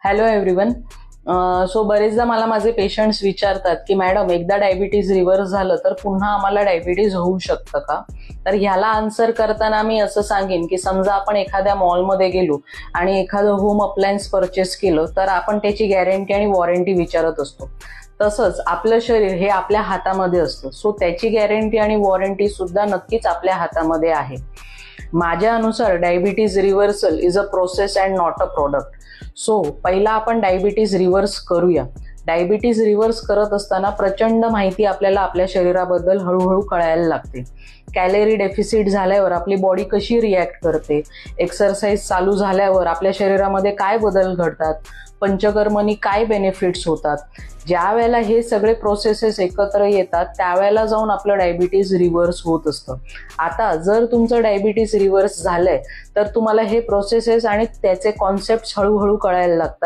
Hello everyone. So बरेचदा मला माझे पेशंट्स विचारतात की मॅडम एकदा डायबिटीज रिव्हर्स झालं तर पुन्हा आम्हाला डायबिटीज होऊ शकतं का? तर ह्याला आन्सर करताना मी असं सांगेन की समजा आपण एखाद्या मॉलमध्ये गेलो आणि एखादं होम अप्लायन्स परचेस केलं तर आपण त्याची गॅरंटी आणि वॉरंटी विचारत असतो. तसंच आपलं शरीर हे आपल्या हातामध्ये असतं. सो त्याची गॅरंटी आणि वॉरंटी सुद्धा नक्कीच आपल्या हातामध्ये आहे. माझ्या अनुसार diabetes reversal is a process and not a product. So पहिला आपण डायबिटीज रिव्हर्स करूया. डायबिटीज रिव्हर्स करत असताना प्रचंड माहिती आपल्याला आपल्या शरीराबद्दल हळूहळू कळायला लागते. कॅलरी डेफिसिट झाल्यावर आपली बॉडी कशी रिॲक्ट करते, एक्सरसाइज चालू झाल्यावर आपल्या शरीरामध्ये काय बदल घडतात, पंचकर्मनी काय बेनिफिट्स होतात. ज्या वेळेला हे सगळे प्रोसेसेस एकत्र येतात त्यावेळेला जाऊन आपलं डायबिटीज रिव्हर्स होत असतं. आता जर तुमचं डायबिटीज रिव्हर्स झालंय तर तुम्हाला हे प्रोसेसेस आणि त्याचे कॉन्सेप्ट हळूहळू कळायला लागतात.